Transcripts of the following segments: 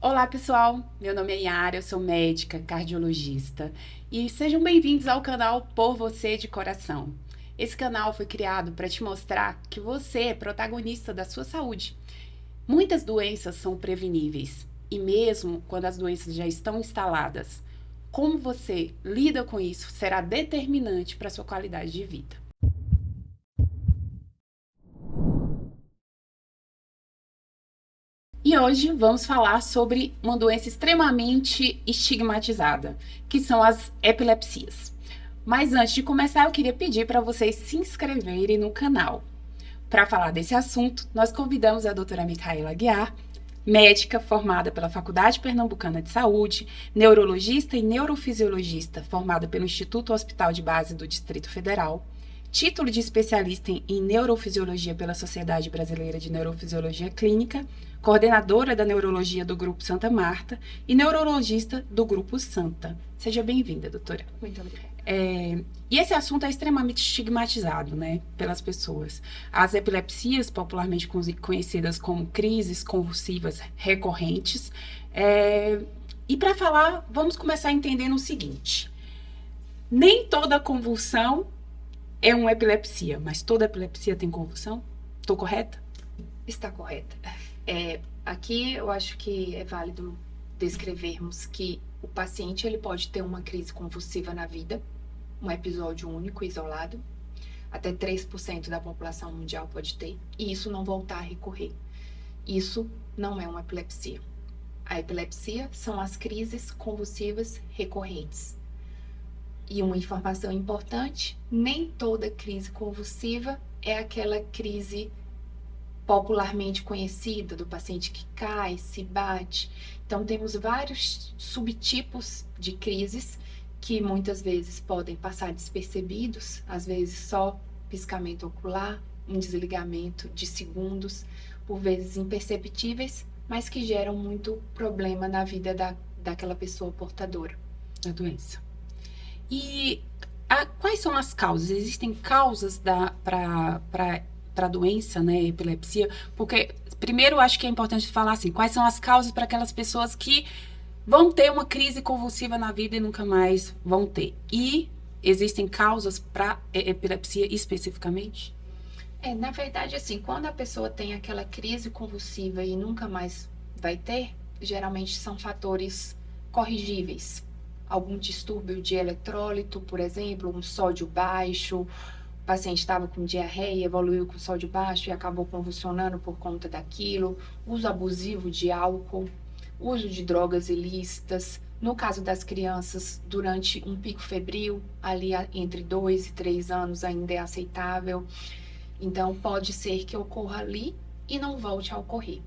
Olá, pessoal. Meu nome é Yara, eu sou médica, cardiologista e sejam bem-vindos ao canal Por Você de Coração. Esse canal foi criado para te mostrar que você é protagonista da sua saúde. Muitas doenças são preveníveis e mesmo quando as doenças já estão instaladas, como você lida com isso será determinante para a sua qualidade de vida. E hoje vamos falar sobre uma doença extremamente estigmatizada, que são as epilepsias. Mas antes de começar, eu queria pedir para vocês se inscreverem no canal. Para falar desse assunto, nós convidamos a doutora Micaela Aguiar, médica formada pela Faculdade Pernambucana de Saúde, neurologista e neurofisiologista formada pelo Instituto Hospital de Base do Distrito Federal, título de especialista em neurofisiologia pela Sociedade Brasileira de Neurofisiologia Clínica, coordenadora da neurologia do Grupo Santa Marta e neurologista do Grupo Santa. Seja bem-vinda, doutora. Muito obrigada. E esse assunto é extremamente estigmatizado, né, pelas pessoas. As epilepsias, popularmente conhecidas como crises convulsivas recorrentes. E para falar, vamos começar entendendo o seguinte: nem toda convulsão é uma epilepsia, mas toda epilepsia tem convulsão? Estou correta? Está correta. Aqui eu acho que é válido descrevermos que o paciente ele pode ter uma crise convulsiva na vida, um episódio único, isolado, até 3% da população mundial pode ter, e isso não voltar a recorrer. Isso não é uma epilepsia. A epilepsia são as crises convulsivas recorrentes. E uma informação importante, nem toda crise convulsiva é aquela crise popularmente conhecida do paciente que cai, se bate. Então, temos vários subtipos de crises que muitas vezes podem passar despercebidos, às vezes só piscamento ocular, um desligamento de segundos, por vezes imperceptíveis, mas que geram muito problema na vida daquela pessoa portadora da doença. E quais são as causas? Existem causas para a doença, né, epilepsia? Porque, primeiro, acho que é importante falar assim, quais são as causas para aquelas pessoas que vão ter uma crise convulsiva na vida e nunca mais vão ter. E existem causas para epilepsia especificamente? Na verdade, assim, quando a pessoa tem aquela crise convulsiva e nunca mais vai ter, geralmente são fatores corrigíveis. Algum distúrbio de eletrólito, por exemplo, um sódio baixo, o paciente estava com diarreia, evoluiu com sódio baixo e acabou convulsionando por conta daquilo, uso abusivo de álcool, uso de drogas ilícitas, no caso das crianças, durante um pico febril, ali entre 2 e 3 anos ainda é aceitável, então pode ser que ocorra ali e não volte a ocorrer.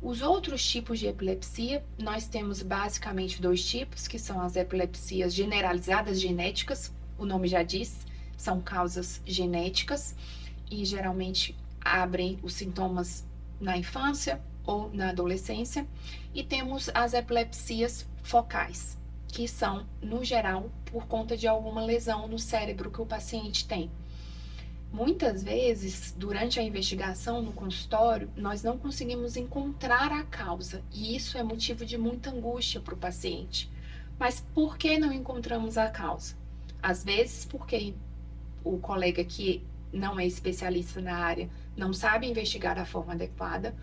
Os outros tipos de epilepsia, nós temos basicamente 2 tipos, que são as epilepsias generalizadas genéticas, o nome já diz, são causas genéticas e geralmente abrem os sintomas na infância ou na adolescência. E temos as epilepsias focais, que são, no geral, por conta de alguma lesão no cérebro que o paciente tem. Muitas vezes, durante a investigação no consultório, nós não conseguimos encontrar a causa e isso é motivo de muita angústia para o paciente. Mas por que não encontramos a causa? Às vezes porque o colega que não é especialista na área não sabe investigar da forma adequada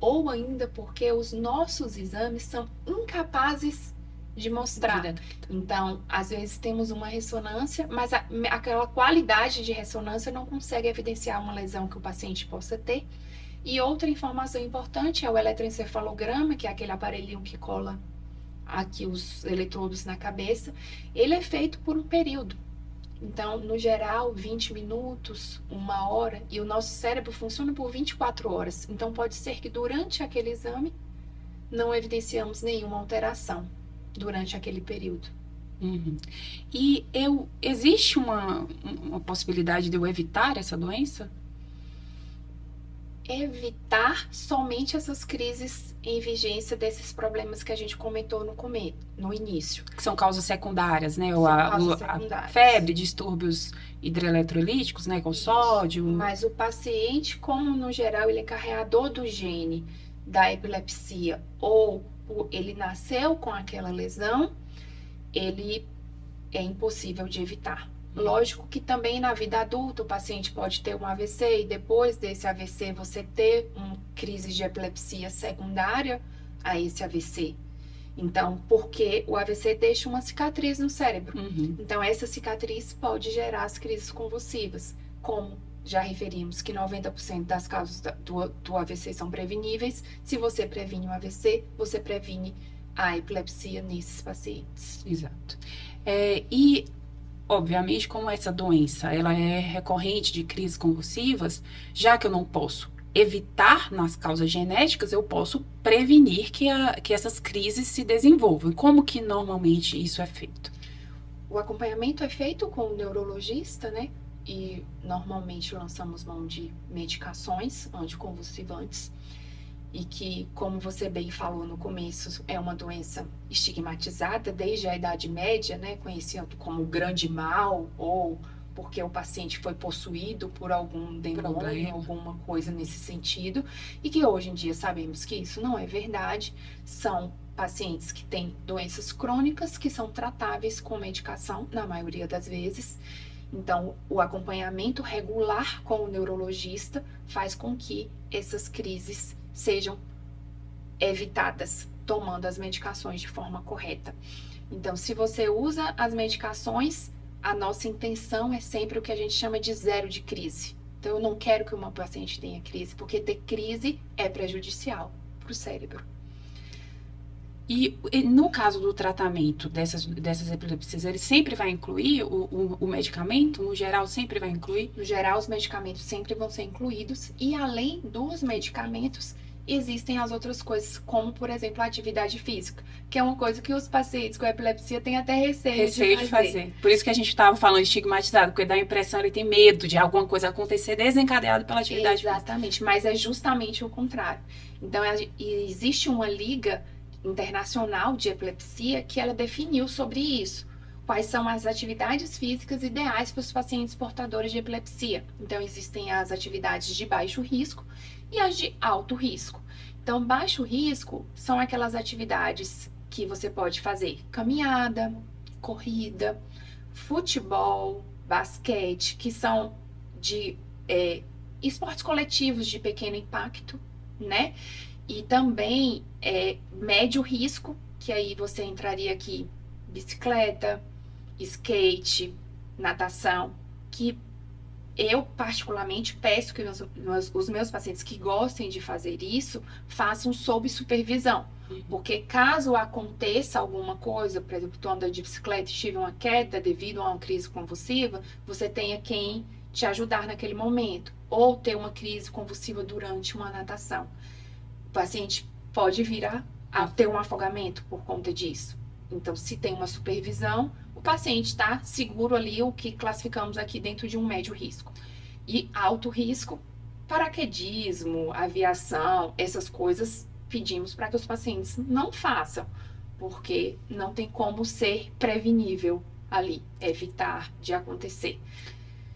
ou ainda porque os nossos exames são incapazes de mostrar. Então, às vezes temos uma ressonância, mas aquela qualidade de ressonância não consegue evidenciar uma lesão que o paciente possa ter. E outra informação importante é o eletroencefalograma, que é aquele aparelhinho que cola aqui os eletrodos na cabeça. Ele é feito por um período. Então, no geral, 20 minutos, 1 hora, e o nosso cérebro funciona por 24 horas. Então, pode ser que durante aquele exame não evidenciamos nenhuma alteração durante aquele período. Uhum. E existe uma possibilidade de eu evitar essa doença? Evitar somente essas crises em vigência desses problemas que a gente comentou no início. Que são causas secundárias, né? São causas secundárias. A febre, distúrbios hidroeletrolíticos, né? Com sódio. Mas o paciente, como no geral ele é carreador do gene da epilepsia ou ele nasceu com aquela lesão, ele é impossível de evitar. Lógico que também na vida adulta o paciente pode ter um AVC e depois desse AVC você ter uma crise de epilepsia secundária a esse AVC. Então, porque o AVC deixa uma cicatriz no cérebro. Então, essa cicatriz pode gerar as crises convulsivas. Como já referimos que 90% das causas do AVC são preveníveis, se você previne o AVC, você previne a epilepsia nesses pacientes. Exato. E, obviamente, como essa doença ela é recorrente de crises convulsivas, já que eu não posso evitar nas causas genéticas, eu posso prevenir que essas crises se desenvolvam. Como que normalmente isso é feito? O acompanhamento é feito com o neurologista, né? E normalmente lançamos mão de medicações anticonvulsivantes e que, como você bem falou no começo, é uma doença estigmatizada desde a Idade Média, né? Conhecida como o grande mal ou porque o paciente foi possuído por algum demônio, alguma coisa nesse sentido, e que hoje em dia sabemos que isso não é verdade. São pacientes que têm doenças crônicas que são tratáveis com medicação, na maioria das vezes. Então, o acompanhamento regular com o neurologista faz com que essas crises sejam evitadas, tomando as medicações de forma correta. Então, se você usa as medicações, a nossa intenção é sempre o que a gente chama de zero de crise. Então, eu não quero que uma paciente tenha crise, porque ter crise é prejudicial para o cérebro. E no caso do tratamento dessas epilepsias, ele sempre vai incluir o medicamento? No geral, sempre vai incluir? No geral, os medicamentos sempre vão ser incluídos. E além dos medicamentos, existem as outras coisas, como, por exemplo, a atividade física, que é uma coisa que os pacientes com epilepsia têm até receio de fazer. Por isso que a gente estava falando estigmatizado, porque dá a impressão, ele tem medo de alguma coisa acontecer desencadeado pela atividade física. Exatamente, mas é justamente o contrário. Então, existe uma liga internacional de epilepsia que ela definiu sobre isso. Quais são as atividades físicas ideais para os pacientes portadores de epilepsia. Então, existem as atividades de baixo risco e as de alto risco. Então, baixo risco são aquelas atividades que você pode fazer caminhada, corrida, futebol, basquete, que são de esportes coletivos de pequeno impacto, né? E também médio risco, que aí você entraria aqui bicicleta, skate, natação, que eu particularmente peço que os meus pacientes que gostem de fazer isso, façam sob supervisão. Porque caso aconteça alguma coisa, por exemplo, tu anda de bicicleta e tive uma queda devido a uma crise convulsiva, você tenha quem te ajudar naquele momento. Ou ter uma crise convulsiva durante uma natação. O paciente pode vir a ter um afogamento por conta disso. Então, se tem uma supervisão, o paciente está seguro ali, o que classificamos aqui dentro de um médio risco. E alto risco, paraquedismo, aviação, essas coisas, pedimos para que os pacientes não façam, porque não tem como ser prevenível ali, evitar de acontecer.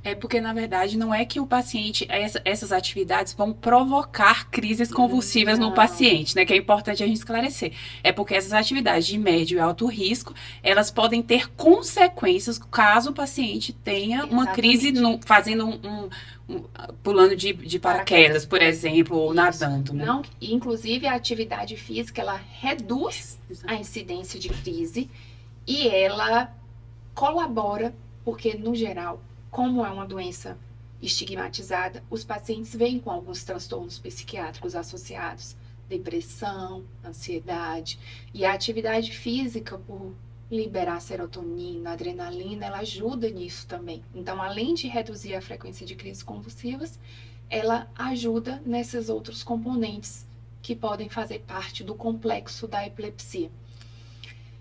É porque, na verdade, não é que o paciente, essas atividades vão provocar crises convulsivas no paciente, né? Que é importante a gente esclarecer. É porque essas atividades de médio e alto risco, elas podem ter consequências caso o paciente tenha uma crise fazendo pulando de paraquedas, por exemplo, ou nadando, né? Não, inclusive, a atividade física, ela reduz a incidência de crise e ela colabora, porque, no geral, como é uma doença estigmatizada, os pacientes vêm com alguns transtornos psiquiátricos associados, depressão, ansiedade, e a atividade física, por liberar serotonina, adrenalina, ela ajuda nisso também. Então, além de reduzir a frequência de crises convulsivas, ela ajuda nesses outros componentes que podem fazer parte do complexo da epilepsia.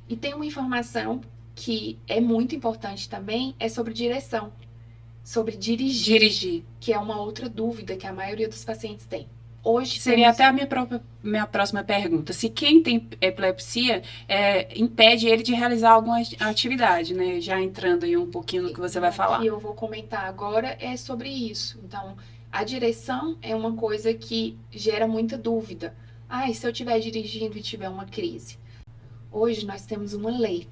E tem uma informação que é muito importante também, é sobre direção. Sobre dirigir, que é uma outra dúvida que a maioria dos pacientes tem. Hoje seria até a minha próxima pergunta. Se quem tem epilepsia impede ele de realizar alguma atividade, né? Já entrando aí um pouquinho no que você vai falar. O que eu vou comentar agora é sobre isso. Então, a direção é uma coisa que gera muita dúvida. Ah, e se eu estiver dirigindo e tiver uma crise? Hoje nós temos uma lei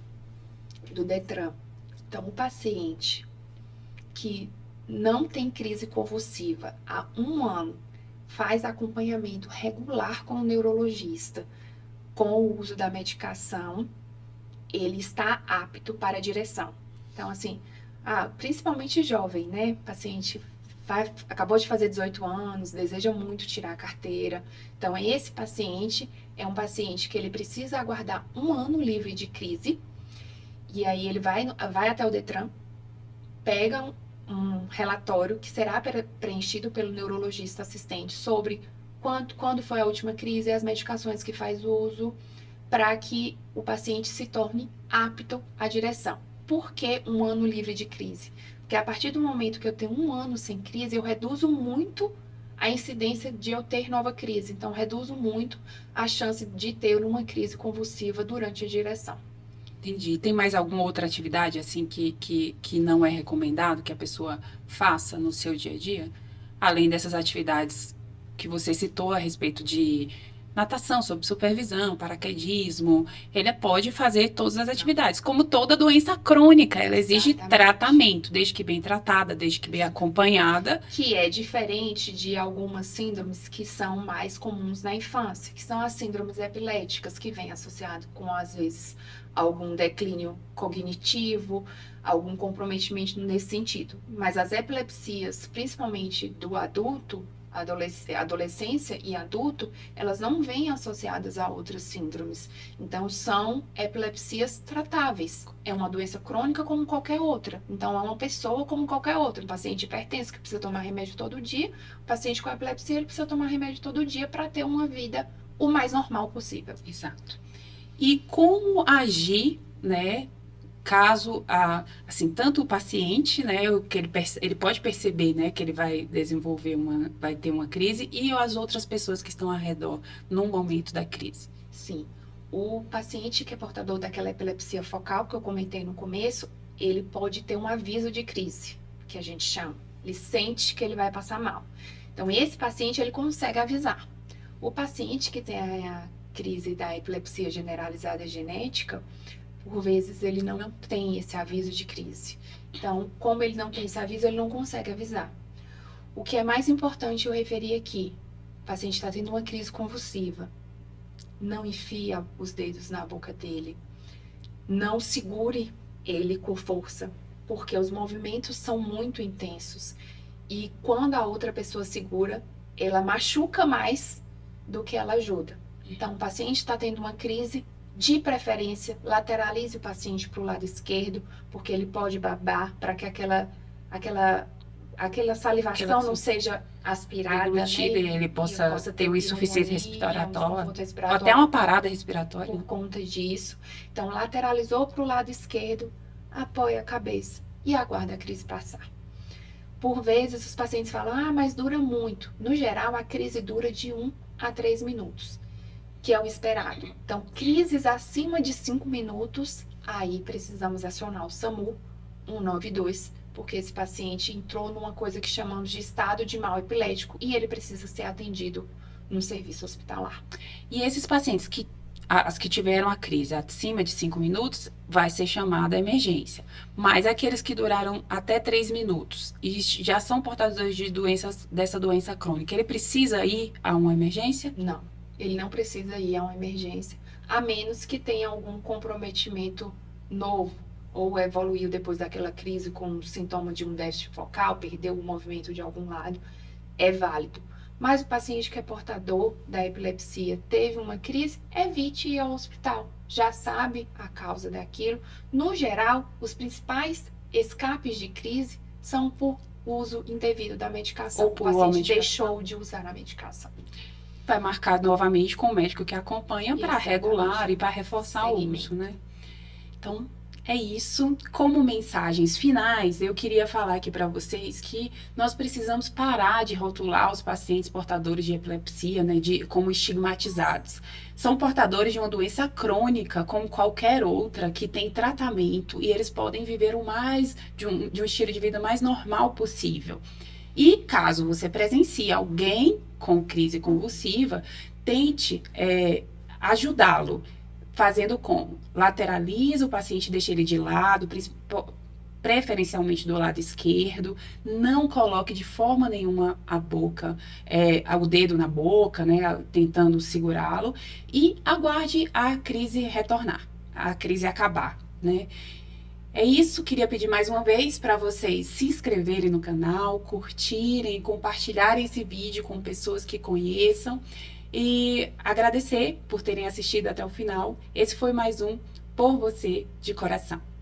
do Detran. Então, o paciente que não tem crise convulsiva há 1 ano faz acompanhamento regular com o neurologista, com o uso da medicação, ele está apto para a direção. Então, assim, principalmente jovem, né? Paciente acabou de fazer 18 anos, deseja muito tirar a carteira. Então, esse paciente é um paciente que ele precisa aguardar 1 ano livre de crise, e aí ele vai até o Detran, pega um relatório que será preenchido pelo neurologista assistente sobre quando foi a última crise e as medicações que faz uso, para que o paciente se torne apto à direção. Por que 1 ano livre de crise? Porque a partir do momento que eu tenho 1 ano sem crise, eu reduzo muito a incidência de eu ter nova crise. Então, reduzo muito a chance de ter uma crise convulsiva durante a direção. Entendi. Tem mais alguma outra atividade, assim, que não é recomendado que a pessoa faça no seu dia a dia? Além dessas atividades que você citou a respeito de natação, sob supervisão, paraquedismo, ele pode fazer todas as atividades. Como toda doença crônica, ela exige Exatamente. tratamento, desde que bem tratada, desde que bem acompanhada. Que é diferente de algumas síndromes que são mais comuns na infância, que são as síndromes epiléticas, que vêm associado com, às vezes, algum declínio cognitivo, algum comprometimento nesse sentido. Mas as epilepsias, principalmente do adulto, adolescência e adulto, elas não vêm associadas a outras síndromes. Então, são epilepsias tratáveis. É uma doença crônica como qualquer outra. Então, é uma pessoa como qualquer outra. Um paciente hipertenso que precisa tomar remédio todo dia, o paciente com epilepsia, ele precisa tomar remédio todo dia para ter uma vida o mais normal possível. Exato. E como agir, né, caso, assim, tanto o paciente, né, que ele pode perceber, né, que ele vai vai ter uma crise, e as outras pessoas que estão ao redor no momento da crise? Sim. O paciente que é portador daquela epilepsia focal que eu comentei no começo, ele pode ter um aviso de crise, que a gente chama. Ele sente que ele vai passar mal. Então, esse paciente, ele consegue avisar. O paciente que tem a crise da epilepsia generalizada genética, por vezes ele não tem esse aviso de crise. Então, como ele não tem esse aviso, ele não consegue avisar. O que é mais importante eu referir aqui, o paciente está tendo uma crise convulsiva, não enfia os dedos na boca dele, não segure ele com força, porque os movimentos são muito intensos. E quando a outra pessoa segura, ela machuca mais do que ela ajuda. Então, o paciente está tendo uma crise, de preferência, lateralize o paciente para o lado esquerdo, porque ele pode babar para que aquela salivação não seja aspirada, né? E ele possa ter uma insuficiência respiratória, ou até até uma parada respiratória. por conta disso. Então, lateralizou para o lado esquerdo, apoia a cabeça e aguarda a crise passar. Por vezes, os pacientes falam, mas dura muito. No geral, a crise dura de 1 a 3 minutos. Que é o esperado. Então, crises acima de 5 minutos, aí precisamos acionar o SAMU 192, porque esse paciente entrou numa coisa que chamamos de estado de mal epilético e ele precisa ser atendido no serviço hospitalar. E esses pacientes as que tiveram a crise acima de 5 minutos, vai ser chamada a emergência. Mas aqueles que duraram até 3 minutos e já são portadores dessa doença crônica, ele precisa ir a uma emergência? Não. Ele não precisa ir a uma emergência, a menos que tenha algum comprometimento novo, ou evoluiu depois daquela crise com sintoma de um déficit focal, perdeu o movimento de algum lado, é válido. Mas o paciente que é portador da epilepsia teve uma crise, evite ir ao hospital. Já sabe a causa daquilo. No geral, os principais escapes de crise são por uso indevido da medicação. Ou por o paciente deixou de usar a medicação. Vai marcar novamente com o médico que acompanha para regular e para reforçar o uso, né? Então, é isso. Como mensagens finais, eu queria falar aqui para vocês que nós precisamos parar de rotular os pacientes portadores de epilepsia, né, como estigmatizados. São portadores de uma doença crônica, como qualquer outra, que tem tratamento e eles podem viver de um estilo de vida mais normal possível. E caso você presencie alguém com crise convulsiva, tente ajudá-lo. Fazendo como? Lateraliza o paciente, deixa ele de lado, preferencialmente do lado esquerdo. Não coloque de forma nenhuma a boca, o dedo na boca, né, tentando segurá-lo. E aguarde a crise retornar, a crise acabar, né? É isso, queria pedir mais uma vez para vocês se inscreverem no canal, curtirem, compartilharem esse vídeo com pessoas que conheçam e agradecer por terem assistido até o final. Esse foi mais um Por Você de Coração.